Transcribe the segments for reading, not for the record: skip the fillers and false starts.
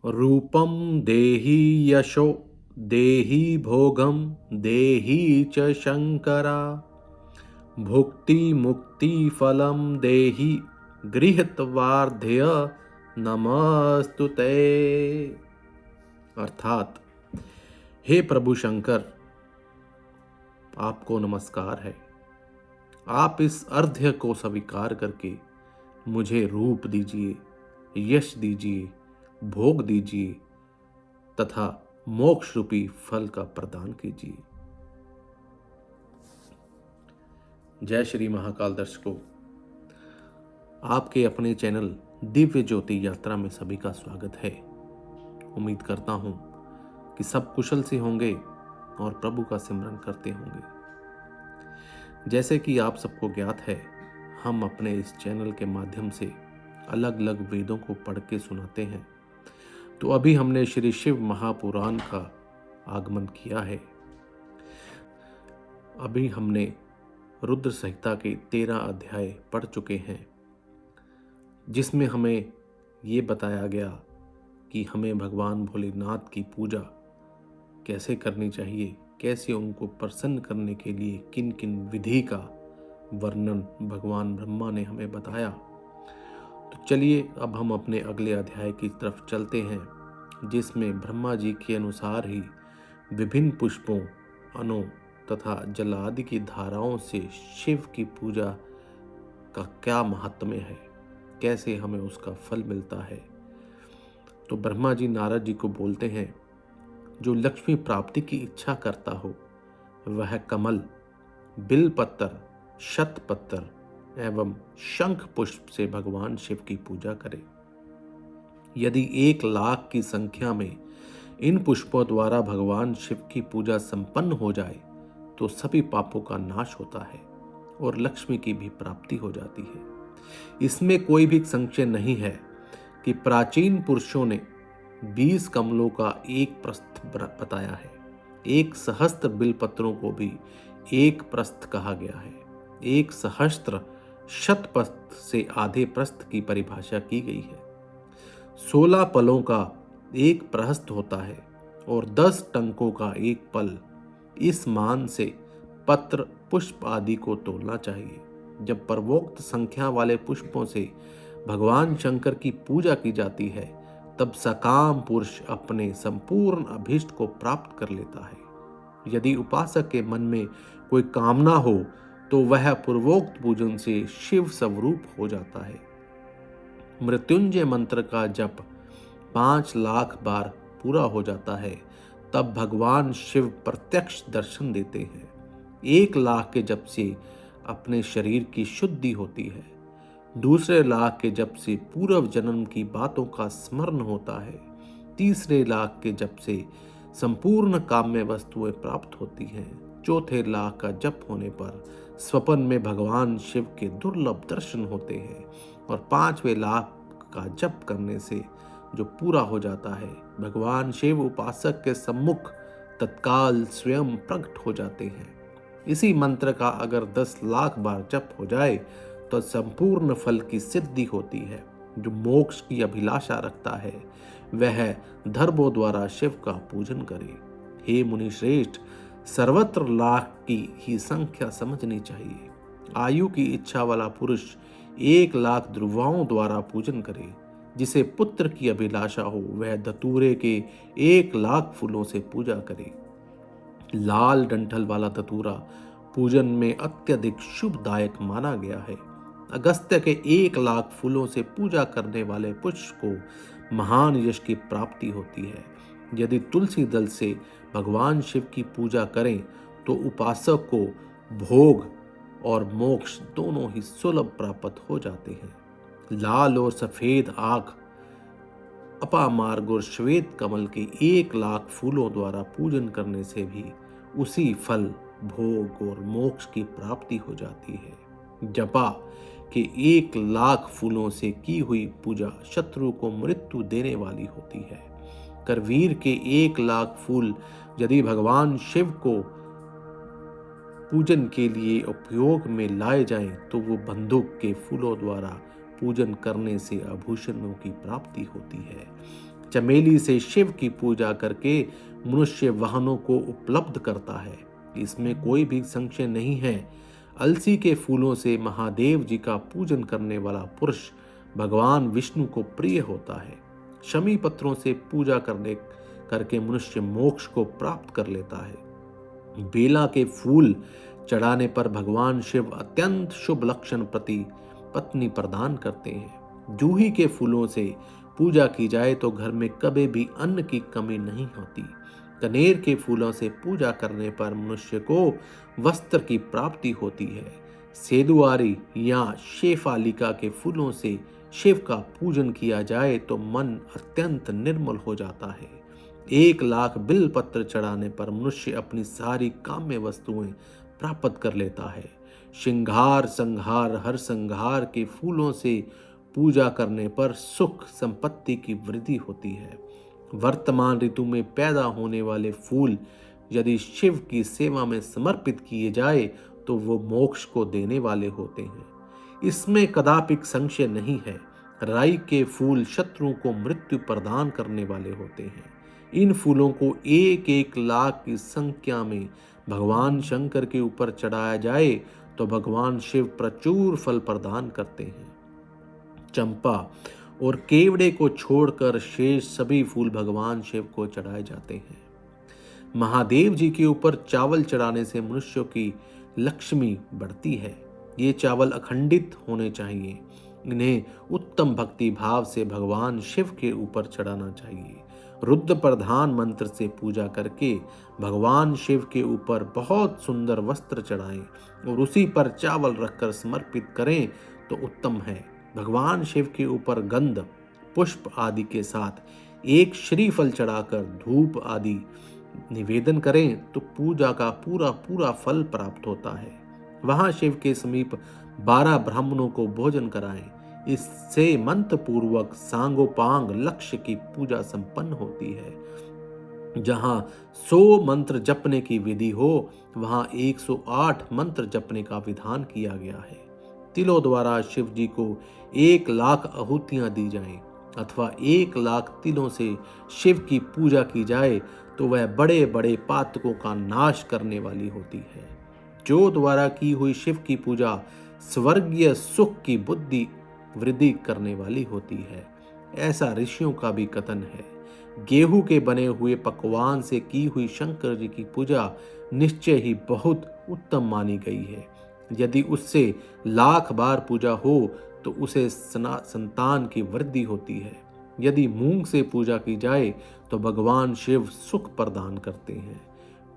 रूपं देहि यशो देहि भोगं देहि च शंकरा भुक्ति मुक्ति फलं देहि गृहीत्वार्ध्य नमस्तुते। अर्थात, हे प्रभु शंकर, आपको नमस्कार है। आप इस अर्ध्य को स्वीकार करके मुझे रूप दीजिए, यश दीजिए, भोग दीजिए तथा मोक्ष रूपी फल का प्रदान कीजिए। जय श्री महाकाल दर्शकों, आपके अपने चैनल दिव्य ज्योति यात्रा में सभी का स्वागत है। उम्मीद करता हूं कि सब कुशल से होंगे और प्रभु का सिमरन करते होंगे। जैसे कि आप सबको ज्ञात है, हम अपने इस चैनल के माध्यम से अलग अलग वेदों को पढ़ के सुनाते हैं। तो अभी हमने श्री शिव महापुराण का आगमन किया है। अभी हमने रुद्र संहिता के 13 अध्याय पढ़ चुके हैं, जिसमें हमें ये बताया गया कि हमें भगवान भोलेनाथ की पूजा कैसे करनी चाहिए, कैसे उनको प्रसन्न करने के लिए किन किन विधि का वर्णन भगवान ब्रह्मा ने हमें बताया। तो चलिए अब हम अपने अगले अध्याय की तरफ चलते हैं, जिसमें ब्रह्मा जी के अनुसार ही विभिन्न पुष्पों, अनों तथा जल आदि की धाराओं से शिव की पूजा का क्या महात्म्य है, कैसे हमें उसका फल मिलता है। तो ब्रह्मा जी नारद जी को बोलते हैं, जो लक्ष्मी प्राप्ति की इच्छा करता हो वह कमल, बिलपत्र, शतपत्र एवं शंख पुष्प से भगवान शिव की पूजा करे। यदि 1,00,000 की संख्या में इन पुष्पों द्वारा भगवान शिव की पूजा संपन्न हो जाए तो सभी पापों का नाश होता है और लक्ष्मी की भी प्राप्ति हो जाती है। इसमें कोई भी संशय नहीं है कि प्राचीन पुरुषों ने 20 कमलों का एक प्रस्थ बताया है। 1 सहस्त्र बिलपत्रों को भी एक प्रस्थ कहा गया है। 1 सहस्त्र शतपथ से आधे प्रस्थ की परिभाषा की गई है। 16 पलों का एक प्रहस्त होता है और 10 टंकों का एक पल। इस मान से पत्र, पुष्प आदि को तोलना चाहिए। जब पर्वोक्त संख्या वाले पुष्पों से भगवान शंकर की पूजा की जाती है, तब सकाम पुरुष अपने संपूर्ण अभीष्ट को प्राप्त कर लेता है। यदि उपासक के मन में कोई कामना हो तो वह पूर्वोक्त पूजन से शिव स्वरूप हो जाता है। मृत्युंजय मंत्र का जप 5,00,000 बार पूरा हो जाता है, तब भगवान शिव प्रत्यक्ष दर्शन देते हैं। 1,00,000 के जप से अपने शरीर की शुद्धि होती है। दूसरे लाख के जप से पूर्व जन्म की बातों का स्मरण होता है। तीसरे लाख के जप से संपूर्ण काम्य वस्तुएं प्राप्त होती हैं। चौथे लाख का जप होने पर स्वप्न में भगवान शिव के दुर्लभ दर्शन होते हैं और 5वें लाख का जप करने से जो पूरा हो जाता है, भगवान शिव उपासक के सम्मुख तत्काल स्वयं प्रकट हो जाते हैं। इसी मंत्र का अगर 10,00,000 बार जप हो जाए तो संपूर्ण फल की सिद्धि होती है। जो मोक्ष की अभिलाषा रखता है वह धर्मों द्वारा शिव का पूजन करे। हे मुनि श्रेष्ठ, सर्वत्र लाख की ही संख्या समझनी चाहिए। आयु की इच्छा वाला पुरुष 1,00,000 ध्रुवाओं द्वारा पूजन करे। जिसे पुत्र की अभिलाषा हो वह धतूरे के 1,00,000 फूलों से पूजा करे। लाल डंठल वाला धतूरा पूजन में अत्यधिक शुभदायक माना गया है। अगस्त्य के 1,00,000 फूलों से पूजा करने वाले पुरुष को महान यश की प्राप्ति होती है। यदि तुलसी दल से भगवान शिव की पूजा करें तो उपासक को भोग और मोक्ष दोनों ही सुलभ प्राप्त हो जाते हैं। लाल और सफेद आग, अपामार्ग और श्वेत कमल के 1,00,000 फूलों द्वारा पूजन करने से भी उसी फल, भोग और मोक्ष की प्राप्ति हो जाती है। जपा के 1,00,000 फूलों से की हुई पूजा शत्रु को मृत्यु देने वाली होती है। करवीर के 1,00,000 फूल यदि भगवान शिव को पूजन के लिए उपयोग में लाए जाएं तो वो बंदूक के फूलों द्वारा पूजन करने से आभूषणों की प्राप्ति होती है। चमेली से शिव की पूजा करके मनुष्य वाहनों को उपलब्ध करता है, इसमें कोई भी संशय नहीं है। अलसी के फूलों से महादेव जी का पूजन करने वाला पुरुष भगवान विष्णु को प्रिय होता है। शमी पत्रों से पूजा करके मनुष्य मोक्ष को प्राप्त कर लेता है। बेला के फूल चढ़ाने पर भगवान शिव अत्यंत शुभ लक्षण प्रति पत्नी प्रदान करते हैं। जूही के फूलों से पूजा की जाए तो घर में कभी भी अन्न की कमी नहीं होती। कनेर के फूलों से पूजा करने पर मनुष्य को वस्त्र की प्राप्ति होती है। सेदुआरी या शेफालिका के फूलों से शिव का पूजन किया जाए तो मन अत्यंत निर्मल हो जाता है। 1,00,000 बिल पत्र चढ़ाने पर मनुष्य अपनी सारी काम्य वस्तुएं प्राप्त कर लेता है। श्रृंगार संहार हर संहार के फूलों से पूजा करने पर सुख संपत्ति की वृद्धि होती है। वर्तमान ऋतु में पैदा होने वाले फूल यदि शिव की सेवा में समर्पित किए जाए तो वो मोक्ष को देने वाले होते हैं, इसमें कदापि संशय नहीं है। राई के फूल शत्रुओं को मृत्यु प्रदान करने वाले होते हैं। इन फूलों को 1-1 लाख की संख्या में भगवान शंकर के ऊपर चढ़ाया जाए तो भगवान शिव प्रचुर फल प्रदान करते हैं। चंपा और केवड़े को छोड़कर शेष सभी फूल भगवान शिव को चढ़ाए जाते हैं। महादेव जी के ऊपर चावल चढ़ाने से मनुष्यों की लक्ष्मी बढ़ती है। ये चावल अखंडित होने चाहिए। इन्हें उत्तम भक्ति भाव से भगवान शिव के ऊपर चढ़ाना चाहिए। रुद्र प्रधान मंत्र से पूजा करके भगवान शिव के ऊपर बहुत सुंदर वस्त्र चढ़ाएं और उसी पर चावल रखकर समर्पित करें तो उत्तम है। भगवान शिव के ऊपर गंध पुष्प आदि के साथ एक श्रीफल चढ़ाकर धूप आदि निवेदन करें तो पूजा का पूरा फल प्राप्त होता है। वहां शिव के समीप 12 ब्राह्मणों को भोजन कराएं। इससे मंत्र पूर्वक सांगोपांग लक्ष्य की पूजा संपन्न होती है। जहां 100 मंत्र जपने की विधि हो वहां 108 मंत्र जपने का विधान किया गया है। तिलों द्वारा शिव जी को 1,00,000 आहुतियां दी जाएं अथवा 1,00,000 तिलों से शिव की पूजा की जाए तो वह बड़े बड़े पातकों का नाश करने वाली होती है। जो द्वारा की हुई शिव की पूजा स्वर्गीय सुख की बुद्धि वृद्धि करने वाली होती है, ऐसा ऋषियों का भी कथन है। गेहूं के बने हुए पकवान से की हुई शंकर जी की पूजा निश्चय ही बहुत उत्तम मानी गई है। यदि उससे 1,00,000 बार पूजा हो तो उसे संतान की वृद्धि होती है। यदि मूंग से पूजा की जाए तो भगवान शिव सुख प्रदान करते हैं।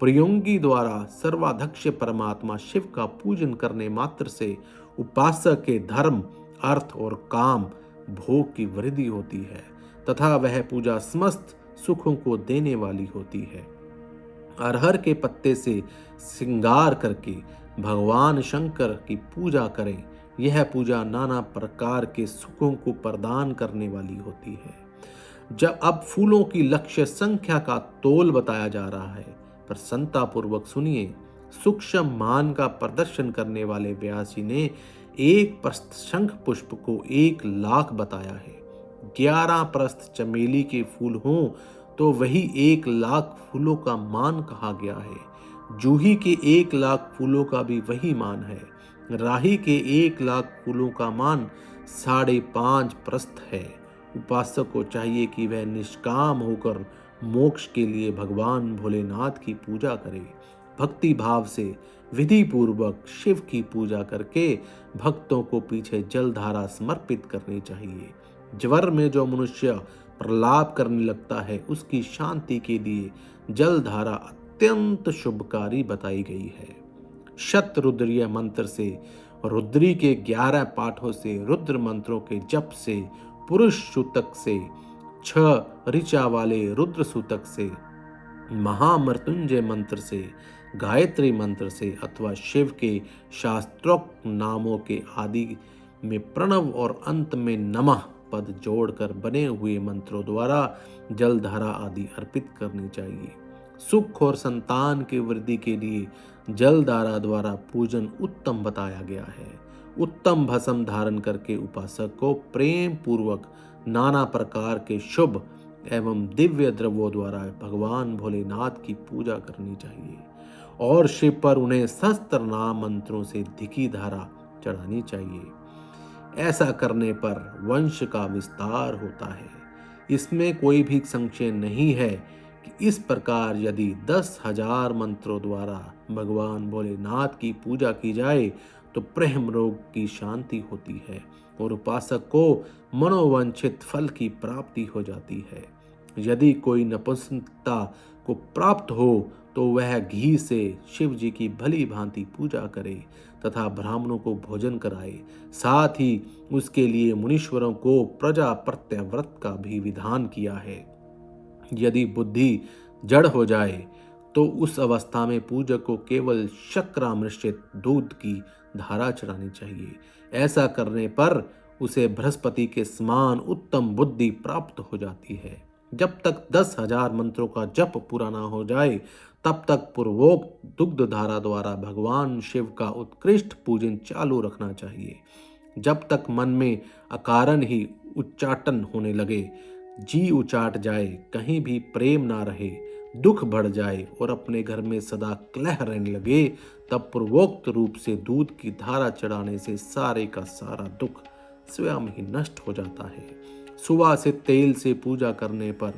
प्रयोंगी द्वारा सर्वाध्यक्ष परमात्मा शिव का पूजन करने मात्र से उपासक के धर्म अर्थ और काम भोग की वृद्धि होती है तथा वह पूजा समस्त सुखों को देने वाली होती है। अरहर के पत्ते से श्रृंगार करके भगवान शंकर की पूजा करें। यह पूजा नाना प्रकार के सुखों को प्रदान करने वाली होती है। जब अब फूलों की लक्ष्य संख्या का तोल बताया जा रहा है, प्रसन्नता पूर्वक सुनिए। सूक्ष्म मान का प्रदर्शन करने वाले व्यासी ने एक प्रस्थ शंख पुष्प को 1,00,000 बताया है। 11 प्रस्थ चमेली के फूल हों तो वही 1,00,000 फूलों का मान कहा गया है। जूही के 1,00,000 फूलों का भी वही मान है। राही के 1,00,000 फूलों का मान 5.5 प्रस्थ है। उपासक को चाहिए कि वह निष्काम होकर मोक्ष के लिए भगवान भोलेनाथ की पूजा करे। भक्ति भाव से विधि पूर्वक शिव की पूजा करके भक्तों को पीछे जलधारा समर्पित करनी चाहिए। ज्वर में जो मनुष्य प्रलाप करने लगता है उसकी शांति के लिए जलधारा अत्यंत शुभकारी बताई गई है। शतरुद्रीय मंत्र से रुद्री के 11 पाठों से रुद्र मंत्रों के जप से पुरुष सूतक से 6 ऋचा वाले रुद्र सूतक से महामृत्युंजय मंत्र से गायत्री मंत्र से अथवा शिव के शास्त्रोक्त नामों के आदि में प्रणव और अंत में नमः पद जोड़कर बने हुए मंत्रों द्वारा जलधारा आदि अर्पित करनी चाहिए। सुख और संतान की वृद्धि के लिए जलधारा द्वारा पूजन उत्तम बताया गया है। उत्तम भस्म धारण करके उपासक को प्रेम पूर्वक नाना प्रकार के शुभ एवं दिव्य द्रव्यों द्वारा भगवान भोलेनाथ की पूजा करनी चाहिए और शिव पर उन्हें सहस्त्र नाम मंत्रों से धिकी धारा चढ़ानी चाहिए। ऐसा करने पर वंश का विस्तार होता है। इसमें कोई भी संशय नहीं है कि इस प्रकार यदि 10,000 मंत्रों द्वारा भगवान भोलेनाथ की पूजा की जाए तो प्रेम रोग की शांति होती है और उपासक को मनोवांछित फल की प्राप्ति हो जाती है। यदि कोई नपुंसकता को प्राप्त हो तो वह घी से शिव जी की भली भांति पूजा करे तथा ब्राह्मणों को भोजन कराए। साथ ही उसके लिए मुनीश्वरों को प्रजापत्य व्रत का भी विधान किया है। यदि बुद्धि जड़ हो जाए तो उस अवस्था में पूजक को केवल शर्करा मिश्रित दूध की धारा चढ़ानी चाहिए। ऐसा करने पर उसे बृहस्पति के समान उत्तम बुद्धि प्राप्त हो जाती है। जब तक 10,000 मंत्रों का जप पूरा ना हो जाए तब तक पूर्वोक्त दुग्ध धारा द्वारा भगवान शिव का उत्कृष्ट पूजन चालू रखना चाहिए। जब तक मन में अकारण ही उच्चाटन होने लगे, जी उचाट जाए, कहीं भी प्रेम ना रहे, दुख बढ़ जाए और अपने घर में सदा कलह रहने लगे, तब पूर्वोक्त रूप से दूध की धारा चढ़ाने से सारे का सारा दुख स्वयं ही नष्ट हो जाता है। सुवासित तेल से पूजा करने पर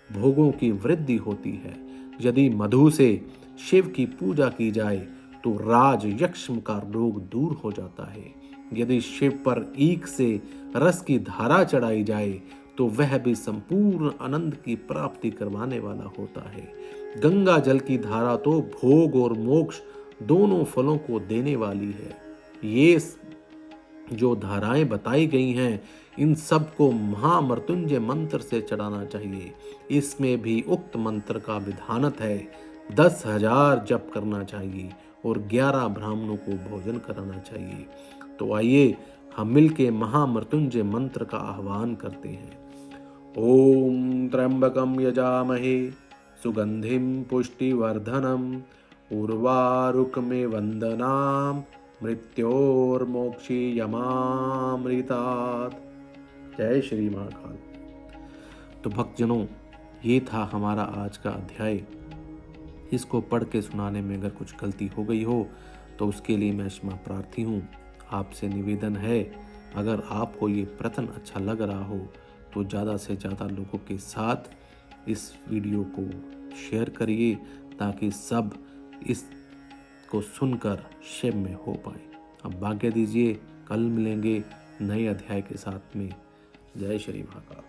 भोगों की वृद्धि होती है। यदि मधु से शिव की पूजा की जाए तो राज यक्ष्म का रोग दूर हो जाता है। यदि शिव पर ईख से रस की धारा चढ़ाई जाए तो वह भी संपूर्ण आनंद की प्राप्ति करवाने वाला होता है। गंगा जल की धारा तो भोग और मोक्ष दोनों फलों को देने वाली है। ये जो धाराएं बताई गई हैं, इन सब को महामृत्युंजय मंत्र से चढ़ाना चाहिए। इसमें भी उक्त मंत्र का विधानत है। 10,000 जप करना चाहिए और 11 ब्राह्मणों को भोजन कराना चाहिए। तो आइए हम मिलके महामृत्युंजय मंत्र का आह्वान करते हैं। ओम त्र्यंबकम यजामहे सुगंधिम पुष्टिवर्धनम उर्वारुकमे वंदनाम मृत्योर्मोक्षी यमामृतात्। जय श्री महाकाल। तो भक्तजनों, ये था हमारा आज का अध्याय। इसको पढ़ के सुनाने में अगर कुछ गलती हो गई हो तो उसके लिए मैं क्षमा प्रार्थी हूँ। आपसे निवेदन है, अगर आपको ये प्रश्न अच्छा लग रहा हो तो ज़्यादा से ज़्यादा लोगों के साथ इस वीडियो को शेयर करिए ताकि सब इसको सुनकर शिव में हो पाए। अब आज्ञा दीजिए, कल मिलेंगे नए अध्याय के साथ में। जय श्री महाकाल।